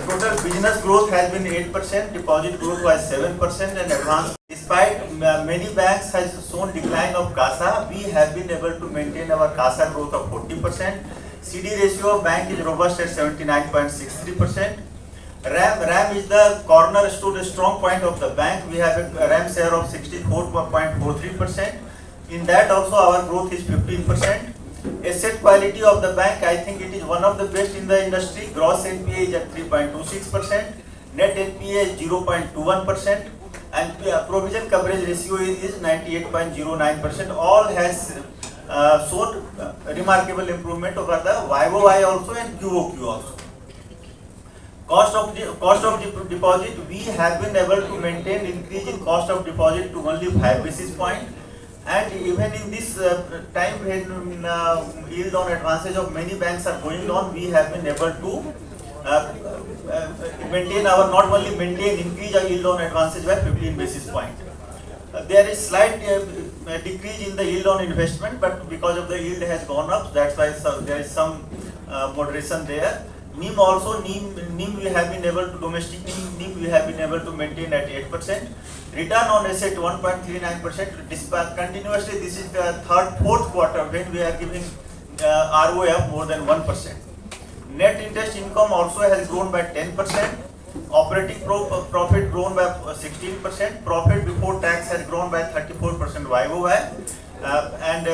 Total business growth has been 8%, deposit growth was 7%, and advance. Despite many banks has shown decline of CASA, we have been able to maintain our CASA growth of 40%. CD ratio of bank is robust at 79.63%. RAM is the cornerstone, strong point of the bank. We have a RAM share of 64.43%. In that also our growth is 15%. Asset quality of the bank, I think it is one of the best in the industry. Gross NPA is at 3.26%, net NPA is 0.21%, and provision coverage ratio is 98.09%. All has shown remarkable improvement over the YOY also and QOQ also. Cost of deposit, we have been able to maintain increase in cost of deposit to only 5 basis point. And even in this time when yield on advances of many banks are going on, we have been able to increase our yield on advances by 15 basis point. There is slight decrease in the yield on investment, but because of the yield has gone up, that's why there is some moderation there. NIM also, NIM we have been able to, domestic NIM we have been able to maintain at 8%. Return on asset 1.39%. Despite continuously, this is the fourth quarter when we are giving ROA of more than 1%. Net interest income also has grown by 10%. Operating profit grown by 16%. Profit before tax has grown by 34% YOY. And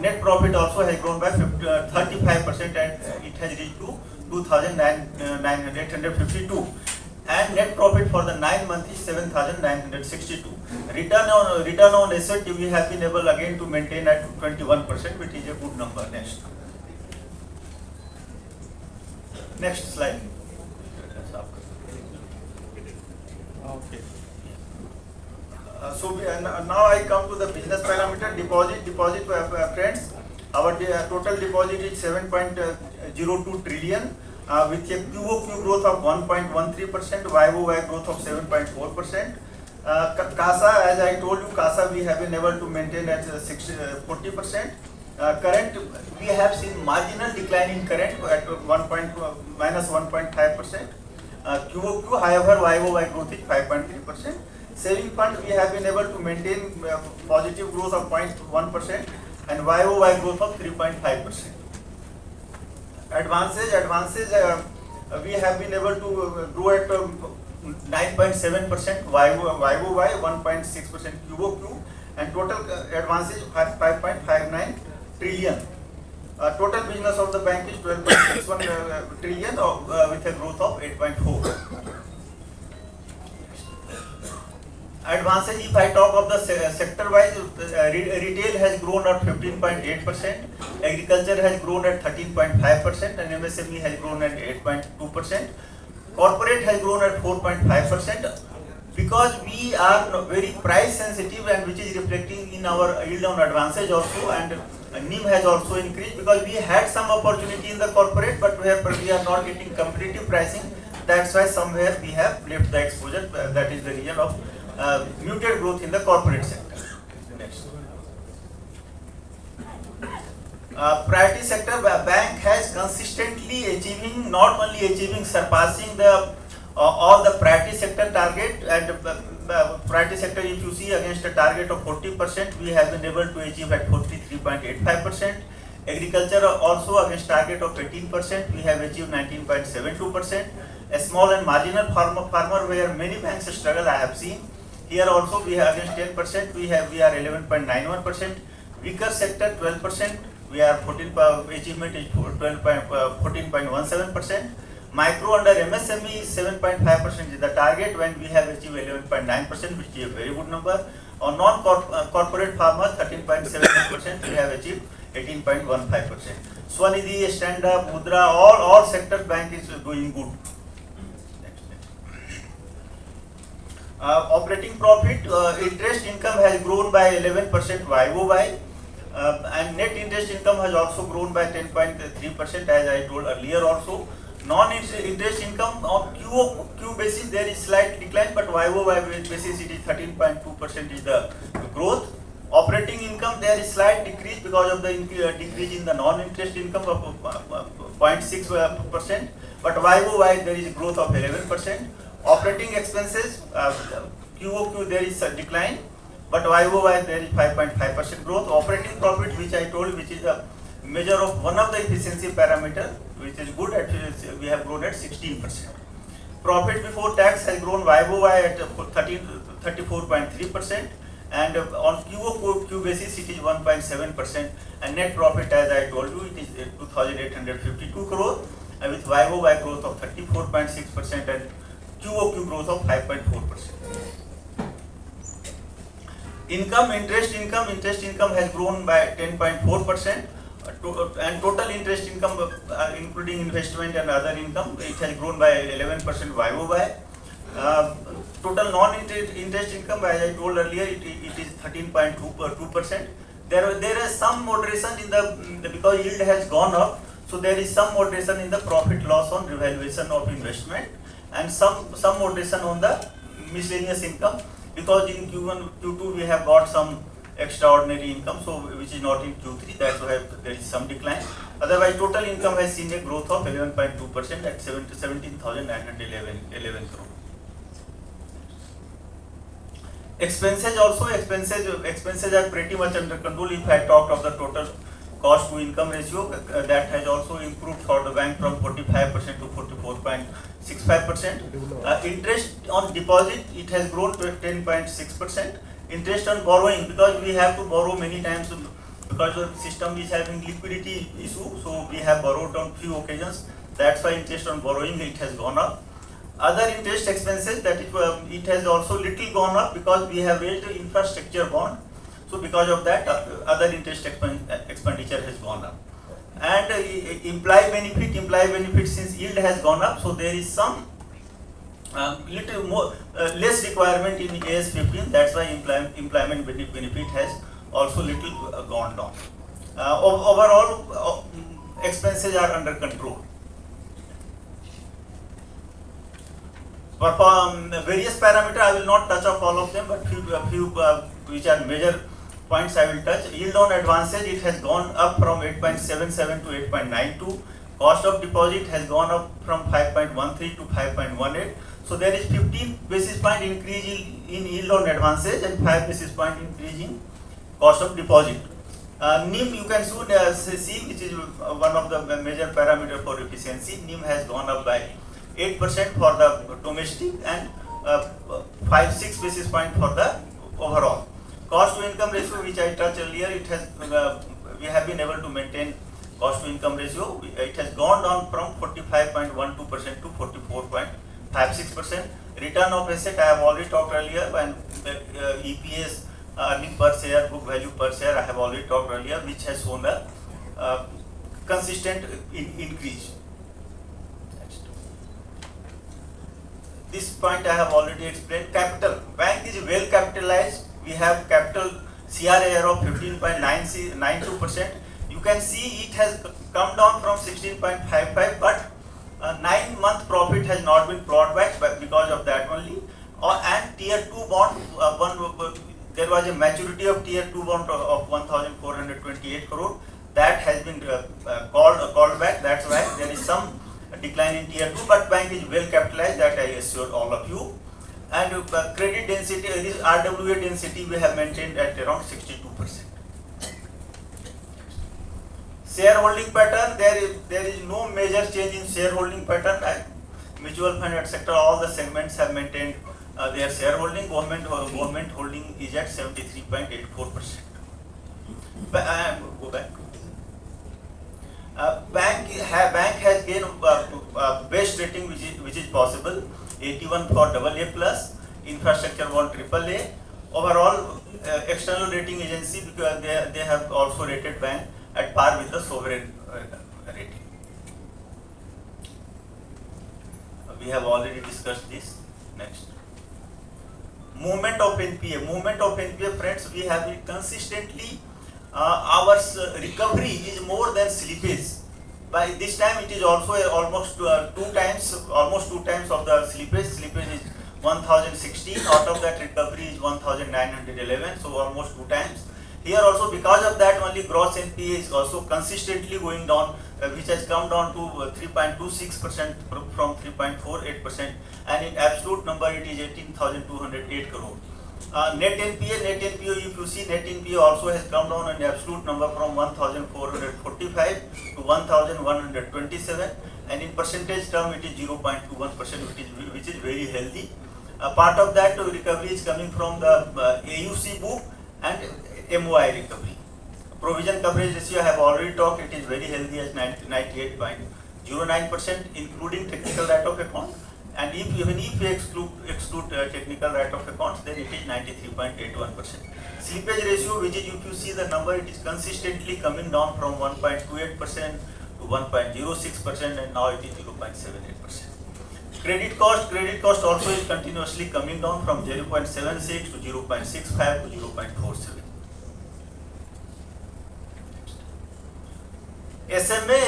net profit also has grown by 35%, and it has reached to 2,852. And net profit for the 9 months is 7,962. Return on asset we have been able again to maintain at 21%, which is a good number. Next slide. Okay. Now I come to the business parameter. Deposit friends. Our total deposit is 7.02 trillion. With a QOQ growth of 1.13%, YOY growth of 7.4%. CASA, as I told you, CASA we have been able to maintain at 40%. Current, we have seen marginal decline in current at minus 1.5%. QOQ, however, YOY growth is 5.3%. Saving fund, we have been able to maintain positive growth of 0.1% and YOY growth of 3.5%. Advances, we have been able to grow at 9.7% YOY, 1.6% QOQ, and total advances 5.59 trillion. Total business of the bank is 12.61 trillion with a growth of 8.4. Advances, if I talk of the sector-wise, retail has grown at 15.8%, agriculture has grown at 13.5%, and MSME has grown at 8.2%. Corporate has grown at 4.5%. Because we are very price sensitive, and which is reflecting in our yield on advances also, and NIM has also increased because we had some opportunity in the corporate, but where we are not getting competitive pricing. That's why somewhere we have left the exposure. That is the reason of muted growth in the corporate sector. Next. Priority sector, bank has consistently achieving, not only achieving, surpassing the all the priority sector target. And priority sector, if you see, against a target of 40%, we have been able to achieve at 43.85%. Agriculture also against target of 18%, we have achieved 19.72%. A small and marginal farmer where many banks struggle, I have seen. Here also we have against 10%, we are 11.91%. Weaker sector 12%, we are achievement is 14.17%. Micro under MSME 7.5% is the target, when we have achieved 11.9%, which is a very good number. On non-corporate farmer 13.7%, we have achieved 18.15%. Swanidhi, Stand Up, Mudra, all sector bank is doing good. Operating profit, interest income has grown by 11% YOY, and net interest income has also grown by 10.3%, as I told earlier also. Non-interest income on QoQ basis there is slight decline, but YoY basis it is 13.2% is the growth. Operating income there is slight decrease because of the decrease in the non-interest income of 0.6%, but YoY there is growth of 11%. Operating expenses QoQ there is a decline, but YoY there is 5.5% growth. Operating profit, which I told, which is a measure of one of the efficiency parameter, which is good, we have grown at 16%. Profit before tax has grown YoY at 34.3%, and on QoQ basis it is 1.7%, and net profit, as I told you, it is 2,852 crore, and with YoY growth of 34.6% and QoQ growth of 5.4%. Interest income has grown by 10.4%, and total interest income, including investment and other income, it has grown by 11% YoY. Total non-interest income, as I told earlier, it is 13.2%. There is some moderation in the because yield has gone up, so there is some moderation in the profit loss on revaluation of investment, and some moderation on the miscellaneous income, because in Q1, Q2 we have got some extraordinary income, so which is not in Q3. That's why there is some decline. Otherwise, total income has seen a growth of 11.2% at 17,911 crore. Expenses also, expenses are pretty much under control. If I talk of the total cost to income ratio, that has also improved for the bank from 45% to 44.65%. Interest on deposit, it has grown to 10.6%. Interest on borrowing, because we have to borrow many times because the system is having liquidity issue, so we have borrowed on few occasions. That's why interest on borrowing, it has gone up. Other interest expenses, that is, it has also little gone up because we have raised the infrastructure bond. So because of that, other interest expenditure has gone up. And employee benefit, since yield has gone up, so there is some little more less requirement in AS 15. That's why employment benefit has also little gone down. Overall, expenses are under control. Various parameters, I will not touch up all of them, but few which are major points I will touch. Yield on advances, it has gone up from 8.77 to 8.92. Cost of deposit has gone up from 5.13 to 5.18. So there is 15 basis point increase in yield on advances and 5 basis point increase in cost of deposit. NIM, you can soon see, which is one of the major parameter for efficiency. NIM has gone up by 8% for the domestic and 5-6 basis point for the overall. Cost to income ratio, which I touched earlier, it has we have been able to maintain cost to income ratio. It has gone down from 45.12% to 44.56%. Return of asset, I have already talked earlier, and EPS, earning per share, book value per share, I have already talked earlier, which has shown a consistent increase. This point I have already explained. Capital, bank is well capitalized. We have capital CRAR of 15.92%. You can see it has come down from 16.55, but 9-month profit has not been brought back because of that only. And tier 2 bond, there was a maturity of tier 2 bond of 1,428 crore. That has been called back. That's why there is some decline in tier 2, but bank is well capitalized, that I assured all of you. And credit density, this RWA density we have maintained at around 62%. Shareholding pattern, there is no major change in shareholding pattern. Mutual fund, etc., all the segments have maintained their shareholding. Government holding is at 73.84%. Go back. Bank has gained best rating which is possible. 81 for AA plus, infrastructure bond AAA. Overall, external rating agency, because they have also rated bank at par with the sovereign rating. We have already discussed this. Next. Movement of NPA, friends, we have been consistently, our recovery is more than slippage. By this time it is also almost almost two times of the slippage. Slippage is 1016. Out of that, recovery is 1911. So almost two times. Here also, because of that, only gross NPA is also consistently going down, which has come down to 3.26% from 3.48%, and in absolute number it is 18,208 crore. Net NPA, if you see, net NPA also has come down in absolute number from 1,445 to 1,127, and in percentage term it is 0.21%, which is very healthy. Part of that recovery is coming from the AUC book and MOI recovery. Provision coverage ratio I have already talked, it is very healthy at 98.09%, including technical write-off account. And even if we exclude technical write-off accounts, then it is 93.81%. Slippage ratio, which is, if you see the number, it is consistently coming down from 1.28% to 1.06%, and now it is 0.78%. Credit cost also is continuously coming down from 0.76 to 0.65 to 0.47. SMA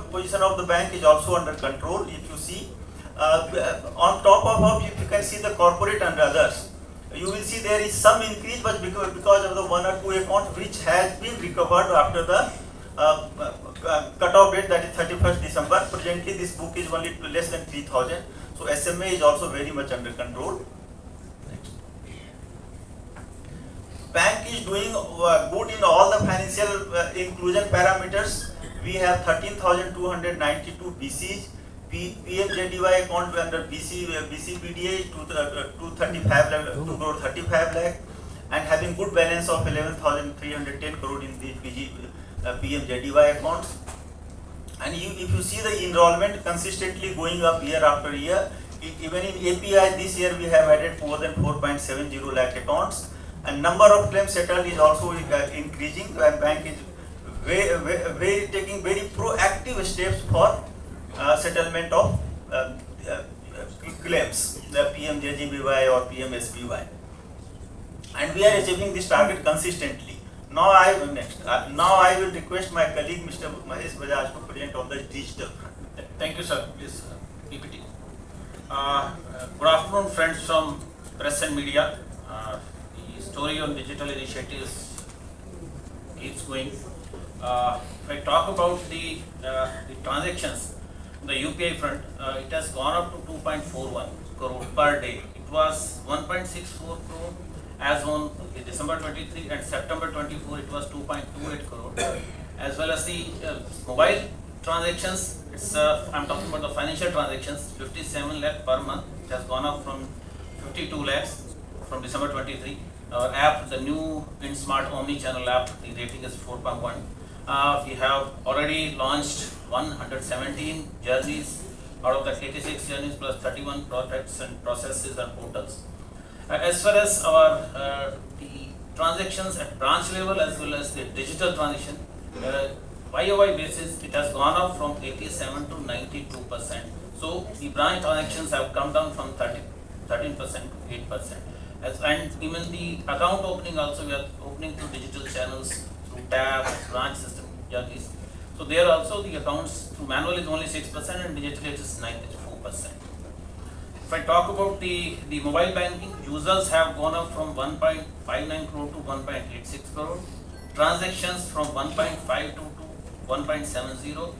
position of the bank is also under control. If you see, on top of, if you can see the corporate and others, you will see there is some increase, but because of the one or two accounts which has been recovered after the cutoff date, that is 31st December. Presently, this book is only less than 3,000. So SMA is also very much under control. Bank is doing good in all the financial inclusion parameters. We have 13,292 BCs. PMJDY account under BCPDA is 235 lakh, and having good balance of 11,310 crore in the PMJDY accounts. And if you see the enrollment consistently going up year after year, even in API this year we have added more than 4.70 lakh accounts. And number of claims settled is also increasing, and bank is taking very proactive steps for settlement of claims, the PMJJBY or PMSBY, and we are achieving this target consistently. Now I will request my colleague Mr. Mahesh Bajaj to present on the digital front. Thank you, sir. Please, PPT. Good afternoon, friends from press and media. The story on digital initiatives keeps going. If I talk about the transactions, the UPI front, it has gone up to 2.41 crore per day. It was 1.64 crore as on December 23, and September 24 it was 2.28 crore. As well as the mobile transactions, it's I'm talking about the financial transactions, 57 lakh per month. It has gone up from 52 lakhs from December 23. Our app, the new InSmart Omni-channel app, the rating is 4.1. We have already launched 117 journeys, out of the 86 journeys plus 31 products and processes and portals. As far as our the transactions at branch level as well as the digital transaction, YOY basis, it has gone up from 87 to 92%. So the branch transactions have come down from 13% to 8%. And even the account opening also, we are opening through digital channels, through tab, branch system journeys. So there also the accounts through manual is only 6% and digital it is 94%. If I talk about the mobile banking, users have gone up from 1.59 crore to 1.86 crore. Transactions from 1.52 to 1.70,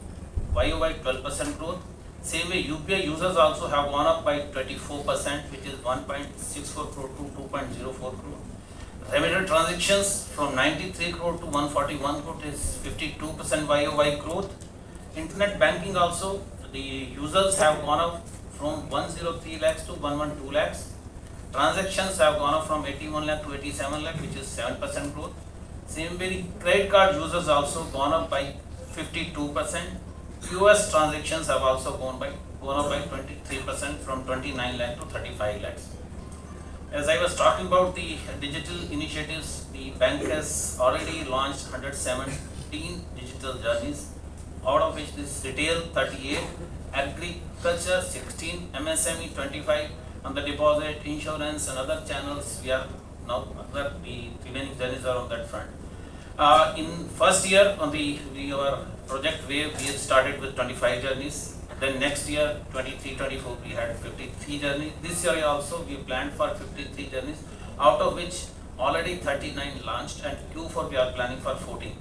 YOY 12% growth. Same way UPI users also have gone up by 24%, which is 1.64 crore to 2.04 crore. Remitter transactions from 93 crore to 141 crore is 52% YOY growth. Internet banking also, the users have gone up from 103 lakhs to 112 lakhs. Transactions have gone up from 81 lakh to 87 lakh, which is 7% growth. Same way the credit card users also gone up by 52%. POS transactions have also gone up by 23% from 29 lakh to 35 lakhs. As I was talking about the digital initiatives, the bank has already launched 117 digital journeys, out of which this retail 38, agriculture 16, MSME 25, on the deposit, insurance and other channels we are now, the remaining journeys are on that front. In first year on our Project Wave, we had started with 25 journeys. Then next year, 23-24, we had 53 journeys. This year also, we planned for 53 journeys, out of which already 39 launched, and Q4 we are planning for 14.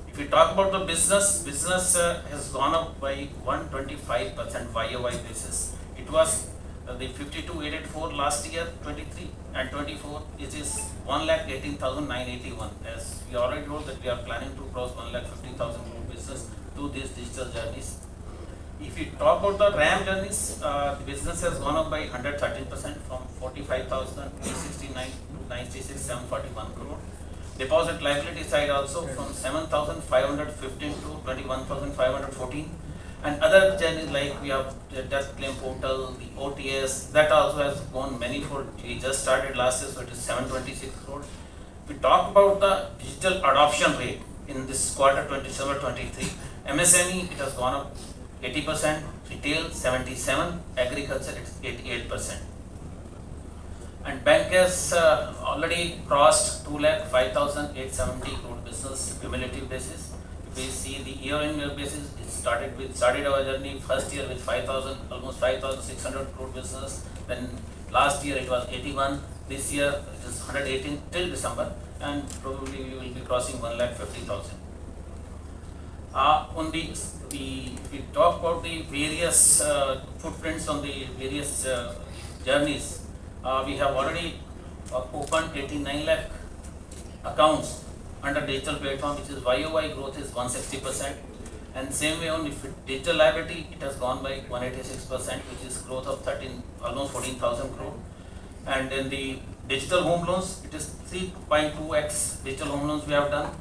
If we talk about the business has gone up by 125% YOY basis. It was the 52,884 last year, 23, and 24, it is 1,18,981. As we already told that we are planning to cross 1,50,000 more business through these digital journeys. If we talk about the RAM journeys, the business has gone up by 113% from 45,369 to 96,741 crore. Deposit liability side also from 7,515 to 21,514. And other journeys like we have the death claim portal, the OTS, that also has gone manifold. We just started last year, so it is 726 crore. If we talk about the digital adoption rate in this quarter 27-23, MSME it has gone up 80%, retail 77%, agriculture it's 88%. And bank has already crossed 2,05,870 crore business cumulative basis. If we see the year-on-year basis, it started our journey first year with 5,000, almost 5,600 crore business. Then last year it was 81. This year it is 118 till December, and probably we will be crossing 1,50,000. On we talk about the various footprints on the various journeys. We have already opened 89 lakh accounts under digital platform, which is YOY growth is 160%. And same way on digital liability, it has gone by 186%, which is growth of almost 14,000 crore. And in the digital home loans, it is 3.2x digital home loans we have done.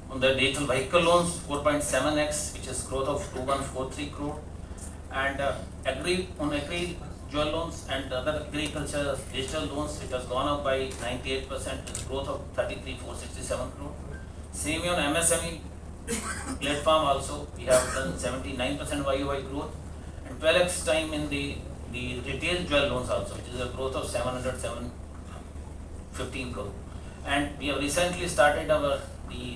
On the digital vehicle loans, 4.7x, which is growth of 2143 crore. And agri jewel loans and other agriculture digital loans, it has gone up by 98%, with growth of 33,467 crore. Same way on MSME platform also, we have done 79% YOY growth, and 12x time in the retail jewel loans also, which is a growth of 715 crore. And we have recently started the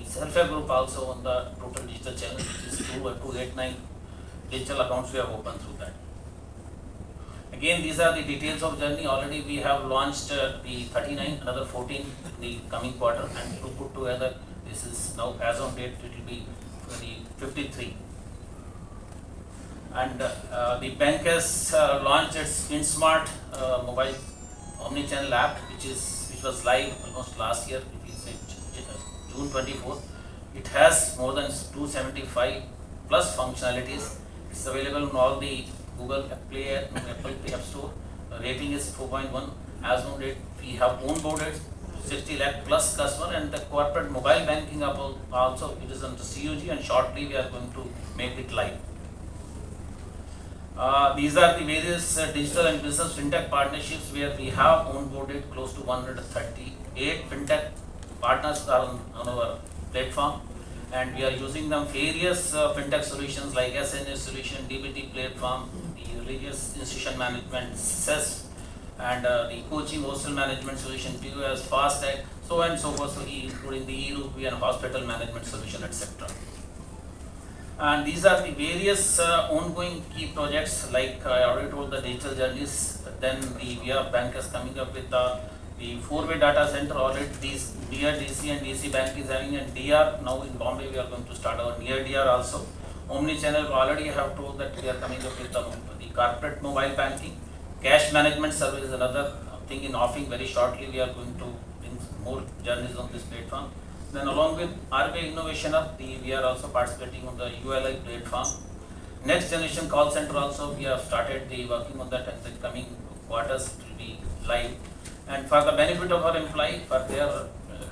self-help group also on the total digital channel, which is 289 digital accounts we have opened through that. Again, these are the details of journey. Already we have launched the 39, another 14 in the coming quarter, and to put together, this is now as on date, it will be the 53. And the bank has launched its InSmart mobile omni-channel app, which was live almost last year, June 24. It has more than 275 plus functionalities. It's available on all the Google Play, Apple Play App Store. Rating is 4.1. As on date, we have onboarded 60 lakh plus customer, and the corporate mobile banking app also, it is under COG, and shortly we are going to make it live. These are the various digital and business fintech partnerships where we have onboarded close to 138 fintech partners are on our platform, and we are using them various fintech solutions like SNS solution, DBT platform, the religious institution management, CES, and the coaching hostel management solution, POS, FastTag, so and so forth, so including the e-rupee and hospital management solution, etc. And these are the various ongoing key projects, like I already told the digital journeys. Then the VR Bank is coming up with the 4-way data center. Already these near DC and DC Bank is having, and DR now in Bombay we are going to start our near DR also. Omni-channel, already have told that we are coming up with the corporate mobile banking. Cash management service is another thing in offering. Very shortly we are going to bring more journeys on this platform. Then along with RBI Innovation Hub, we are also participating on the ULI platform. Next generation call center also, we have started working on that, and the coming quarters it will be live. And for the benefit of our employee, for their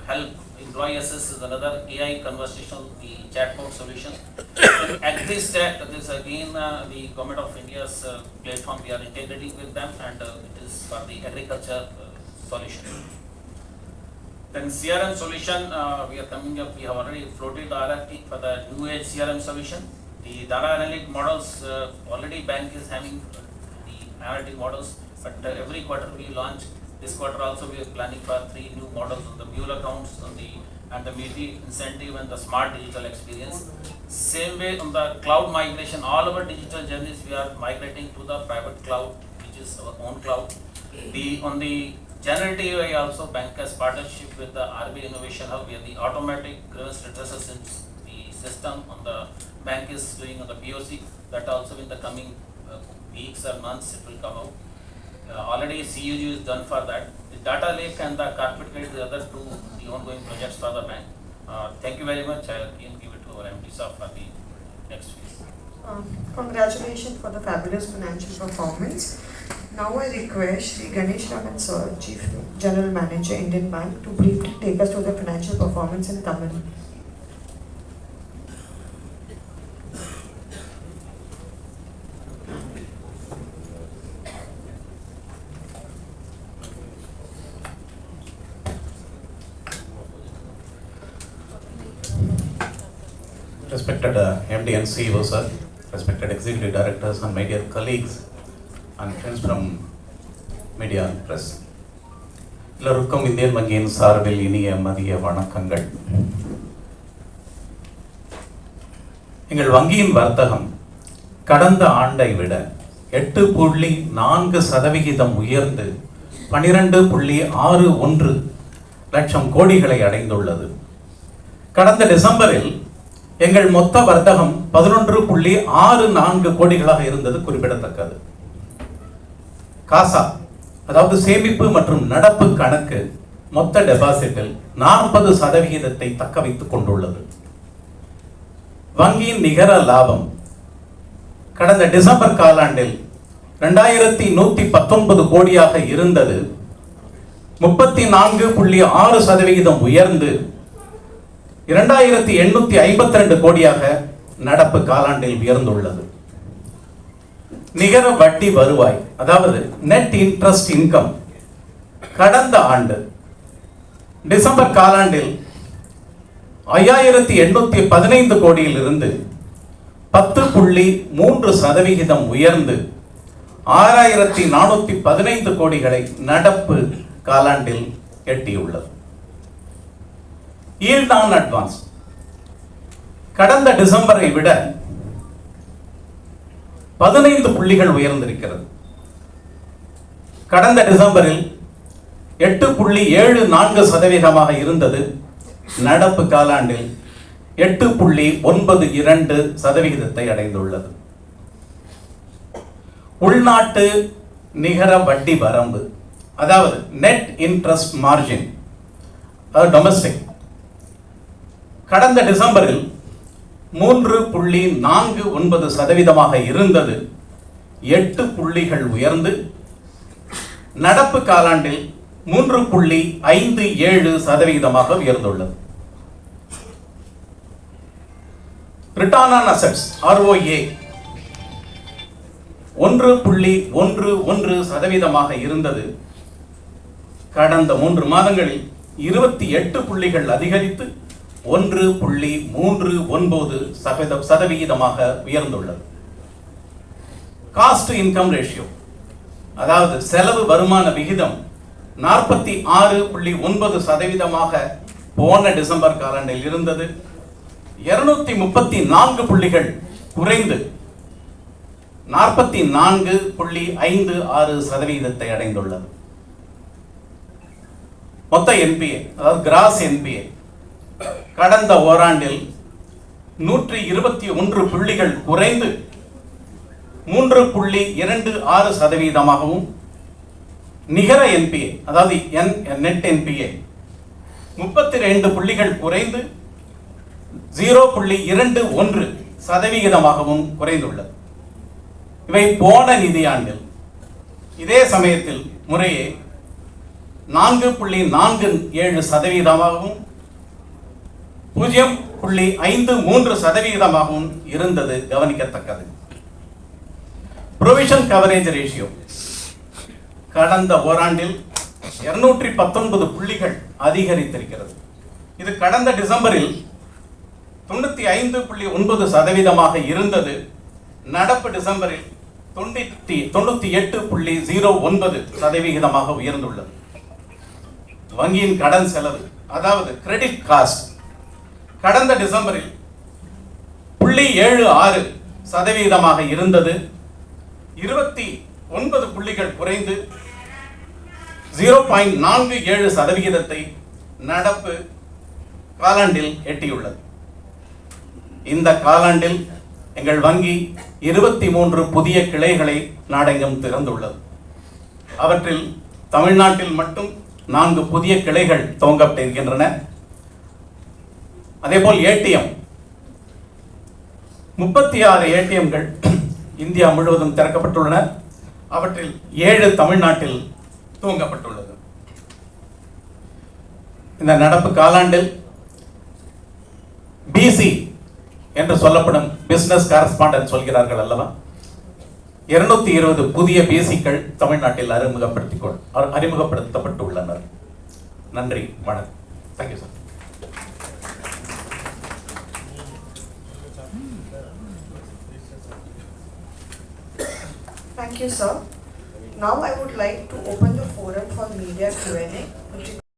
help, Employee Assist is another AI conversational chatbot solution. AgriStack, this is again the Government of India's platform. We are integrating with them, and it is for the agriculture solution. Then CRM solution, we are coming up. We have already floated the RFP for the new age CRM solution. The data analytic models, already bank is having the analytic models, but every quarter we launch. This quarter also we are planning for 3 new models on the mule accounts, on the and the media incentive and the smart digital experience. Same way on the cloud migration, all our digital journeys we are migrating to the private cloud, which is our own cloud. On the generative AI also, bank has partnership with the RBI Innovation Hub, where the automatic grievance redressal the system on the bank is doing on the POC. That also in the coming weeks or months it will come out. Already CUG is done for that. The data lake and the corporate credit, the other two, the ongoing projects for the bank. Thank you very much. I will give it to our MD sir for the next phase. Congratulations for the fabulous financial performance. Now I request Sri Ganesh Raman sir, Chief General Manager, Indian Bank, to briefly take us through the financial performance in Tamil. Respected MD and CEO sir, respected executive directors and my dear colleagues and friends from media and press. எல்லோருக்கும் Indian வங்கியின் சார்பில் இனிய மதிய வணக்கங்கள். எங்கள் வங்கியின் வர்த்தகம் கடந்த ஆண்டை விட 8.4% உயர்ந்து 12.61 லட்சம் கோடிகளை அடைந்துள்ளது. கடந்த டிசம்பரில் எங்கள் மொத்த வர்த்தகம் 11.64 கோடிகளாக இருந்தது குறிப்பிடத்தக்கது. காசா, அதாவது சேமிப்பு மற்றும் நடப்பு கணக்கு மொத்த டெபாசிட்டில் 40% தக்க வைத்துக் கொண்டுள்ளது. வங்கியின் நிகர லாபம் கடந்த டிசம்பர் காலாண்டில் 2119 கோடியாக இருந்தது 34.6% உயர்ந்து 2852 கோடியாக நடப்பு காலாண்டில் உயர்ந்துள்ளது. நிகர வட்டி வருவாய், அதாவது நெட் இன்ட்ரெஸ்ட் இன்கம், கடந்த ஆண்டு டிசம்பர் காலாண்டில் 5815 கோடியில் இருந்து 10.3% உயர்ந்து 6415 கோடிகளை நடப்பு காலாண்டில் எட்டியுள்ளது. Yield on advance கடந்த டிசம்பரை விட 15 புள்ளிகள் உயர்ந்திருக்கிறது. கடந்த டிசம்பரில் 8.74% இருந்தது. நடப்பு காலாண்டில் 8.92% அடைந்துள்ளது. உள்நாட்டு நிகர வட்டி வரம்பு, அதாவது நெட் இன்ட்ரெஸ்ட் மார்ஜின், டொமஸ்டிக், கடந்த டிசம்பரில் 3.49% இருந்தது. 8 புள்ளிகள் உயர்ந்து நடப்பு காலாண்டில் 3.57% உயர்ந்துள்ளது. ரிட்டர்ன் ஆன் அசெட்ஸ் ROA 1.11% இருந்தது. கடந்த 3 மாதங்களில் 28 புள்ளிகள் அதிகரித்து 1.39% உயர்ந்துள்ளது. காஸ்ட் இன்கம் ரேஷியோ, அதாவது செலவு வருமான விகிதம் 46.9% போன டிசம்பர் காலாண்டில் இருந்தது. 234 புள்ளிகள் குறைந்து 44.56% அடைந்துள்ளது. மொத்த NPA, அதாவது கிராஸ் NPA, கடந்த ஓராண்டில் 121 புள்ளிகள் குறைந்து 3.26%, நிகர NPA, அதாவது நெட் NPA 32 புள்ளிகள் குறைந்து 0.21% குறைந்துள்ளது. இவை போன நிதியாண்டில் இதே சமயத்தில் முறையே 4.47% 0.53% இருந்தது கவனிக்கத்தக்கது. ப்ரொவிஷன் கவரேஜ் ரேஷியோ கடந்த ஓராண்டில் 219 புள்ளிகள் அதிகரித்திருக்கிறது. இது கடந்த டிசம்பரில் 95.9% இருந்தது. நடப்பு டிசம்பரில் 98.09% உயர்ந்துள்ளது. வங்கியின் கடன் செலவு, அதாவது கிரெடிட் காஸ்ட் கடந்த டிசம்பரில் 0.76% இருந்தது. 29 புள்ளிகள் குறைந்து 0.47% நடப்பு காலாண்டில் எட்டியுள்ளது. இந்த காலாண்டில் எங்கள் வங்கி 23 புதிய கிளைகளை நாடெங்கும் திறந்துள்ளது. அவற்றில் தமிழ்நாட்டில் மட்டும் 4 புதிய கிளைகள் துவங்கப்பட்டிருக்கின்றன. அதேபோல் ஏடிஎம் 36 ஏடிஎம்கள் இந்தியா முழுவதும் திறக்கப்பட்டுள்ளன. அவற்றில் 7 தமிழ்நாட்டில் துவங்கப்பட்டுள்ளது. இந்த நடப்பு காலாண்டில் பிசி என்று சொல்லப்படும் பிசினஸ் காரஸ்பாண்டன்ட் சொல்கிறார்கள் அல்லவா, 220 புதிய பிசிக்கள் தமிழ்நாட்டில் அறிமுகப்படுத்தப்பட்டுள்ளனர். நன்றி, வணக்கம். Thank you sir. Thank you, sir. Now I would like to open the forum for media Q&A with